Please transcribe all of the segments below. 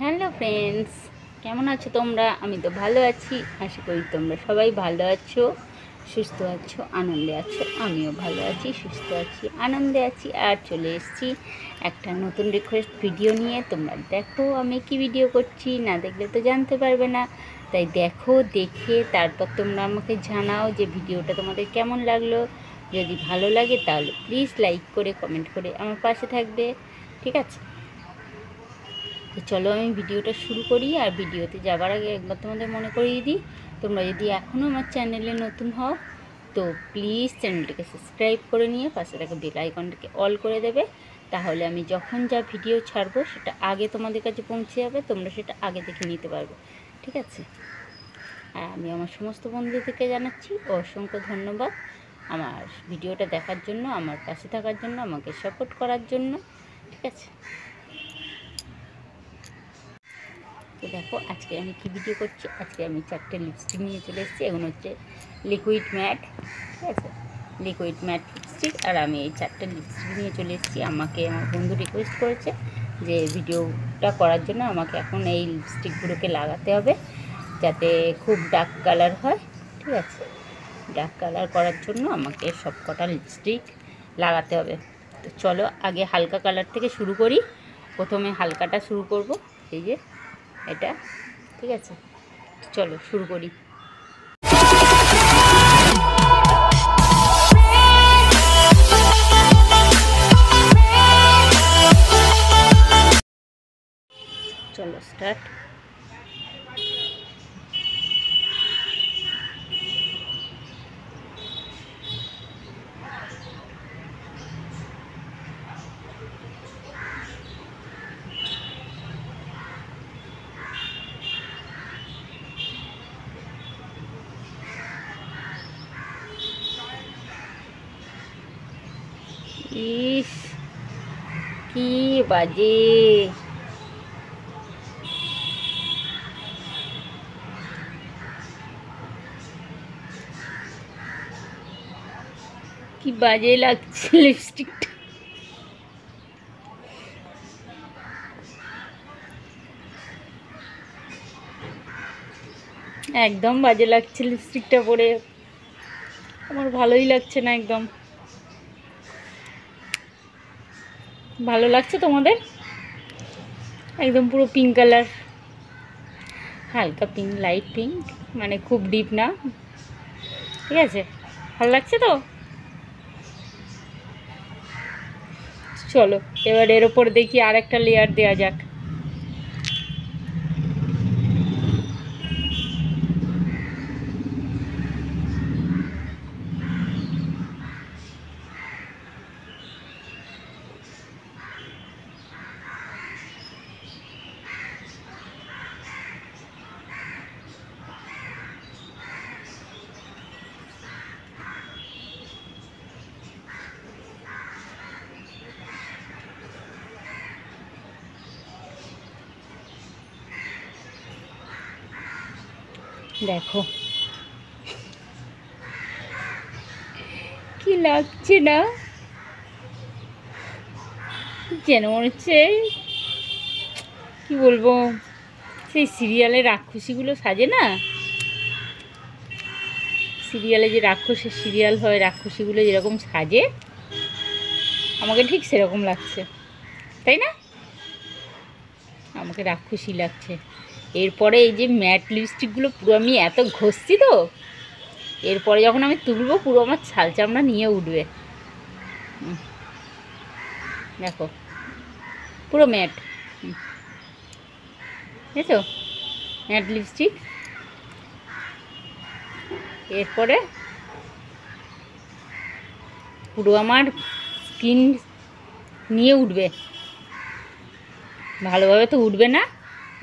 Hello friends, কেমন আছো তোমরা? আমি তো ভালো আছি। আশা করি তোমরা সবাই ভালো আছো, সুস্থ আছো, আনন্দে আছো। আমিও ভালো আছি, সুস্থ আছি, আনন্দে আছি। আর চলে এসেছি একটা নতুন রিকোয়েস্ট ভিডিও নিয়ে। তোমরা দেখো আমি কি ভিডিও করছি, না দেখলে তো জানতে পারবে না। তাই দেখো, দেখে তারপর তোমরা আমাকে জানাও যে ভিডিওটা তোমাদের কেমন লাগলো। যদি ভালো লাগে তাহলে প্লিজ লাইক করে কমেন্ট করে আমার পাশে থাকবে, ঠিক আছে? তো চলো আমি ভিডিওটা শুরু করি। আর ভিডিওতে যাবার আগে একবার তোমাদের মনে করিয়ে দিই, তোমরা যদি এখনও আমার চ্যানেলে নতুন হও তো প্লিজ চ্যানেলটাকে সাবস্ক্রাইব করে নিয়ে পাশে থাকা বেল আইকনটাকে অল করে দেবে। তাহলে আমি যখন যা ভিডিও ছাড়বো সেটা আগে তোমাদের কাছে পৌঁছে যাবে, তোমরা সেটা আগে দেখে নিতে পারবে, ঠিক আছে? আর আমি আমার সমস্ত বন্ধুদেরকে জানাচ্ছি অসংখ্য ধন্যবাদ আমার ভিডিওটা দেখার জন্য, আমার পাশে থাকার জন্য, আমাকে সাপোর্ট করার জন্য, ঠিক আছে? তো দেখো আজকে আমি কী ভিডিও করছি। আজকে আমি 4টে লিপস্টিক নিয়ে চলে এসেছি। এগুলো হচ্ছে লিকুইড ম্যাট, ঠিক আছে? Liquid mat lipstick. আর আমি এই 4টে লিপস্টিক নিয়ে চলে এসেছি। আমাকে আমার বন্ধু রিকোয়েস্ট করেছে যে ভিডিওটা করার জন্য আমাকে এখন এই লিপস্টিকগুলোকে লাগাতে হবে যাতে খুব ডার্ক কালার হয়, ঠিক আছে? ডার্ক কালার করার জন্য আমাকে সব কটা লিপস্টিক লাগাতে হবে। তো চলো আগে হালকা কালার থেকে শুরু করি। প্রথমে হালকাটা শুরু করব, এই যে এটা, ঠিক আছে? চলো শুরু করি। চলো স্টার্ট। ইস কি বাজে! কি বাজে লাগছে লিপস্টিকটা। একদম বাজে লাগছে লিপস্টিকটা পরে, আমার ভালোই লাগছে না একদম। ভালো লাগছে তোমাদের? একদম পুরো পিঙ্ক কালার, হালকা পিঙ্ক, লাইট পিঙ্ক, মানে খুব ডিপ না, ঠিক আছে? ভালো লাগছে তো? চলো এবার এর ওপর দেখি আর একটা লেয়ার দেওয়া যাক। দেখো কি লাগছে না, যেন মনে হচ্ছে কি বলবো, সেই সিরিয়ালে রাক্ষসীগুলো সাজে না, সিরিয়ালে যে রাক্ষসের সিরিয়াল হয়, রাক্ষসীগুলো যেরকম সাজে আমাকে ঠিক সেরকম লাগছে, তাই না? আমাকে রাক্ষসী লাগছে। এরপরে এই যে ম্যাট লিপস্টিকগুলো পুরো আমি এত ঘষছি তো, এরপরে যখন আমি তুলবো পুরো আমার ছাল চামড়া নিয়ে উঠবে। দেখো পুরো ম্যাট, বুঝেছো? Mat lipstick. এরপরে পুরো আমার স্কিন নিয়ে উঠবে, ভালোভাবে তো উঠবে না।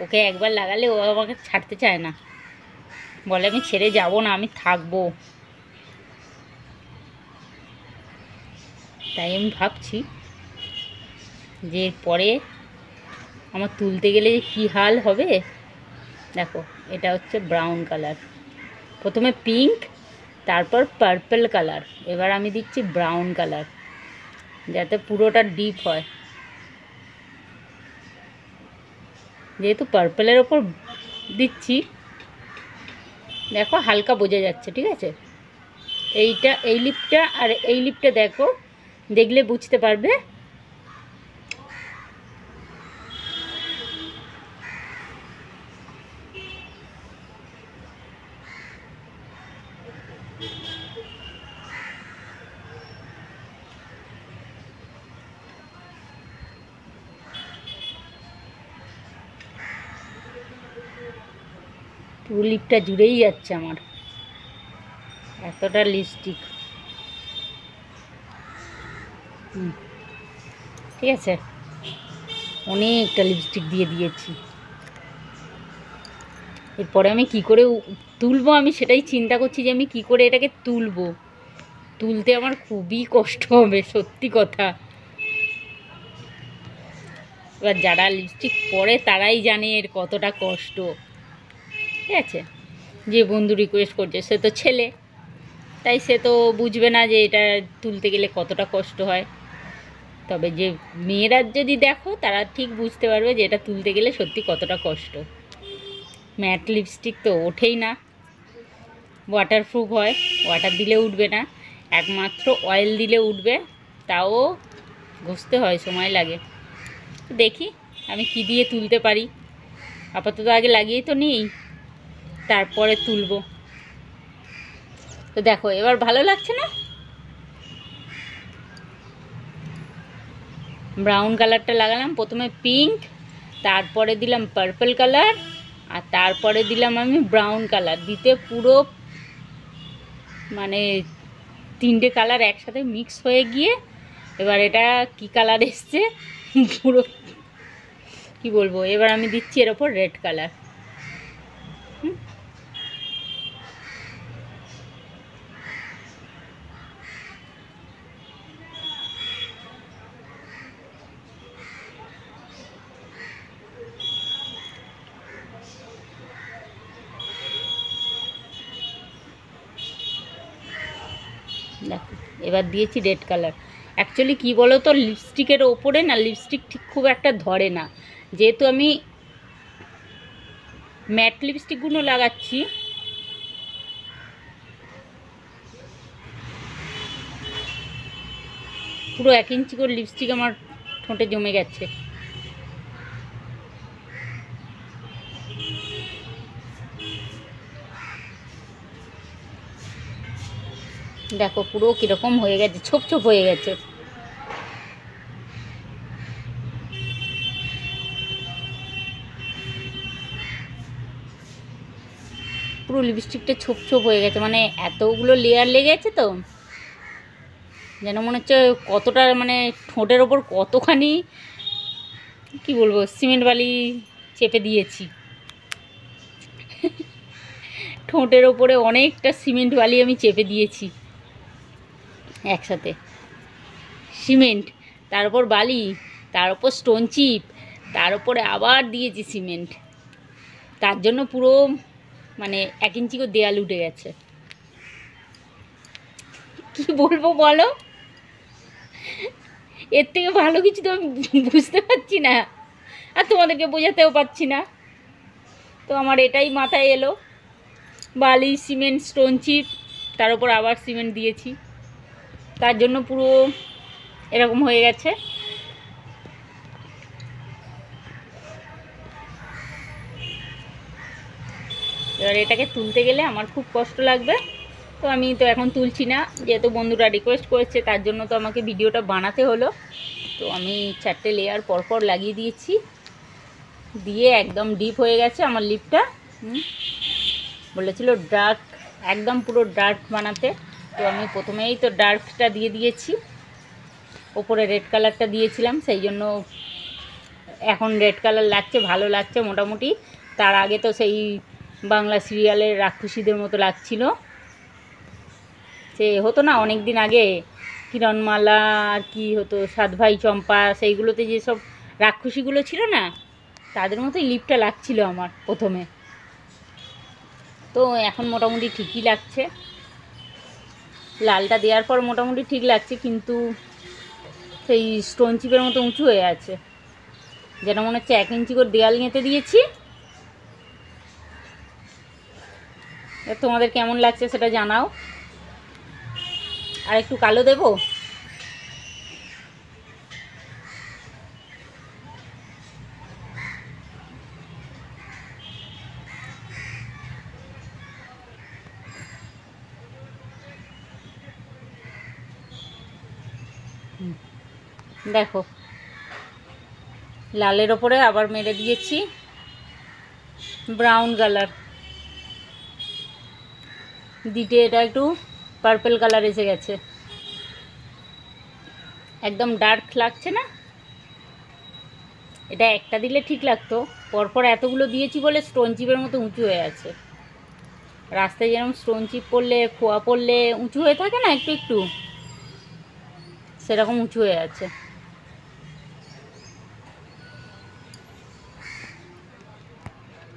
ওকে একবার লাগালে ও আমাকে ছাড়তে চায় না, বলে আমি ছেড়ে যাব না, আমি থাকবো। তাই আমি ভাবছি যে পরে আমার তুলতে গেলে যে কী হাল হবে। দেখো এটা হচ্ছে ব্রাউন কালার, প্রথমে পিঙ্ক, তারপর পার্পল কালার, এবার আমি দিচ্ছি ব্রাউন কালার যাতে পুরোটা ডিপ হয়। যেহেতু পার্পলের ওপর দিচ্ছি, দেখো হালকা বোঝা যাচ্ছে, ঠিক আছে। এই লিপটা আর এই লিপটা দেখো, দেখলে বুঝতে পারবে। পুরো লিপটা জুড়েই যাচ্ছে আমার, এতটা লিপস্টিক। ঠিক আছে, অনেকটা লিপস্টিক দিয়ে দিয়েছি। এরপরে আমি কি করে তুলবো, আমি সেটাই চিন্তা করছি যে আমি কি করে এটাকে তুলবো। তুলতে আমার খুবই কষ্ট হবে, সত্যি কথা। এবার যারা লিপস্টিক পরে তারাই জানে এর কতটা কষ্ট, ঠিক আছে। যে বন্ধু রিকোয়েস্ট করছে সে তো ছেলে, তাই সে তো বুঝবে না যে এটা তুলতে গেলে কতটা কষ্ট হয়। তবে যে মেয়েরা যদি দেখো তারা ঠিক বুঝতে পারবে যে এটা তুলতে গেলে সত্যি কতটা কষ্ট। ম্যাট লিপস্টিক তো ওঠেই না, ওয়াটারপ্রুফ হয়, ওয়াটার দিলে উঠবে না, একমাত্র অয়েল দিলে উঠবে, তাও ঘষতে হয়, সময় লাগে। দেখি আমি কি দিয়ে তুলতে পারি। আপাতত আগে লাগিয়েই তো নিই, তারপরে তুলবো। তো দেখো এবার ভালো লাগছে না? ব্রাউন কালারটা লাগালাম, প্রথমে পিঙ্ক, তারপরে দিলাম পার্পল কালার, আর তারপরে দিলাম আমি ব্রাউন কালার। দিতে পুরো মানে 3টে কালার একসাথে মিক্স হয়ে গিয়ে এবার এটা কি কালার এসছে পুরো কি বলবো। এবার আমি দিচ্ছি এর ওপর রেড কালার। দেখো এবার দিয়েছি রেড কালার। অ্যাকচুয়ালি কী বলো তো, লিপস্টিকের ওপরে না লিপস্টিক ঠিক খুব একটা ধরে না, যেহেতু আমি ম্যাট লিপস্টিকগুলো লাগাচ্ছি। পুরো 1 ইঞ্চি করে লিপস্টিক আমার ঠোঁটে জমে গেছে। দেখো পুরো কীরকম হয়ে গেছে, ছোপ ছোপ হয়ে গেছে। পুরো লিপস্টিকটা ছোপ ছোপ হয়ে গেছে, মানে এতগুলো লেয়ার লেগেছে তো যেন মনে হচ্ছে কতটা মানে ঠোঁটের ওপর কতখানি কি বলবো সিমেন্ট বালি চেপে দিয়েছি। ঠোঁটের ওপরে অনেকটা সিমেন্ট বালি আমি চেপে দিয়েছি একসাথে। সিমেন্ট, তার উপর বালি, তার উপর স্টোন চিপ, তার উপরে আবার দিয়েছি সিমেন্ট। তার জন্য পুরো মানে 1 ইঞ্চি করে দেয়াল উঠে গেছে। কি বলবো বলো, এর থেকে ভালো কিছু তো আমি বুঝতে পারছি না, আর তোমাদেরকে বোঝাতেও পারছি না। তো আমার এটাই মাথায় এলো, বালি, সিমেন্ট, স্টোন চিপ, তার উপর আবার সিমেন্ট দিয়েছি, তার জন্য পুরো এরকম হয়ে গেছে। এবার এটাকে তুলতে গেলে আমার খুব কষ্ট লাগবে, তো আমি তো এখন তুলছি না, যেহেতু বন্ধুরা রিকোয়েস্ট করেছে তার জন্য তো আমাকে ভিডিওটা বানাতে হলো। তো আমি 4টে লেয়ার পরপর লাগিয়ে দিয়েছি, দিয়ে একদম ডিপ হয়ে গেছে আমার লিপটা। বলেছিল ডার্ক, একদম পুরো ডার্ক বানাতে, তো আমি প্রথমেই তো ডার্কটা দিয়ে দিয়েছি, ওপরে রেড কালারটা দিয়েছিলাম, সেই জন্য এখন রেড কালার লাগছে, ভালো লাগছে মোটামুটি। তার আগে তো সেই বাংলা সিরিয়ালের রাক্ষসীদের মতো লাগছিল, সে হতো না অনেক দিন আগে কিরণমালা আর কি হতো, সাত ভাই চম্পা, সেইগুলোতে যেসব রাক্ষসীগুলো ছিল না, তাদের মতোই লিপটা লাগছিল আমার প্রথমে। তো এখন মোটামুটি ঠিকই লাগছে, লালটা দেওয়ার পর মোটামুটি ঠিক লাগছে, কিন্তু সেই স্টোন চিপের মতো উঁচু হয়ে আছে। যেন মনে হচ্ছে 1 ইঞ্চি করে দেয়াল গেঁথে দিয়েছি। তোমাদের কেমন লাগছে সেটা জানাও। আর একটু কালো দেবো। দেখো লালের ওপরে আবার মেরে দিয়েছি ব্রাউন কালার, দিতে এটা একটু পার্পল কালার এসে গেছে, একদম ডার্ক লাগছে না? এটা একটা দিলে ঠিক লাগতো, পরপর এতগুলো দিয়েছি বলে স্টোন চিপের মতো উঁচু হয়ে আছে। রাস্তায় যেরকম স্টোন চিপ পড়লে, খোয়া পড়লে উঁচু হয়ে থাকে না একটু একটু, সেরকম উঁচু হয়ে আছে।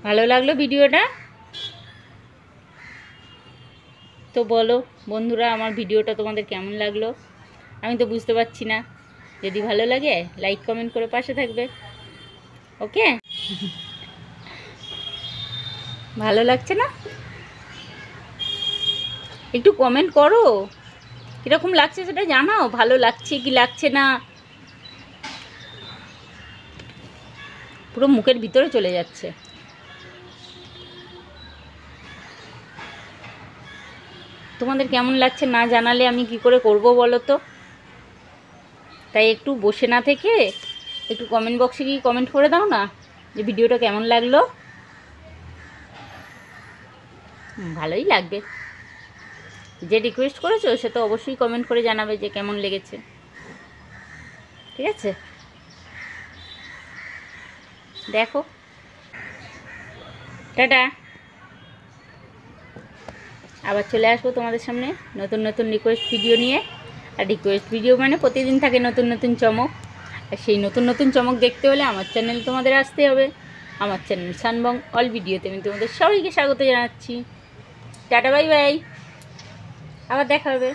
ভালো লাগলো ভিডিওটা? তো বলো বন্ধুরা, আমার ভিডিওটা তোমাদের কেমন লাগলো? আমি তো বুঝতে পারছি না। যদি ভালো লাগে লাইক কমেন্ট করে পাশে থাকবে। ওকে? ভালো লাগছে না? একটু কমেন্ট করো, কীরকম লাগছে সেটা জানাও। ভালো লাগছে কি লাগছে না, পুরো মুখের ভিতরে চলে যাচ্ছে। তোমাদের কেমন লাগছে না জানালে আমি কি করে করব বলো তো? তাই একটু বসে না থেকে একটু কমেন্ট বক্সে গিয়ে কমেন্ট করে দাও না যে ভিডিওটা কেমন লাগলো। ভালোই লাগবে। যে রিকোয়েস্ট করেছো সে তো অবশ্যই কমেন্ট করে জানাবে যে কেমন লেগেছে। ঠিক আছে? দেখো, টাটা। আবার চলে আসবো তোমাদের সামনে নতুন নতুন রিকোয়েস্ট ভিডিও নিয়ে। আর রিকোয়েস্ট ভিডিও মানে প্রতিদিন থাকে নতুন নতুন চমক। আর সেই নতুন নতুন চমক দেখতে হলে আমার চ্যানেল তোমাদের আসতে হবে। আমার চ্যানেল সানবং অল ভিডিওতে আমি তোমাদের সবাইকে স্বাগত জানাচ্ছি। টাটা, বাই বাই, আবার দেখা হবে।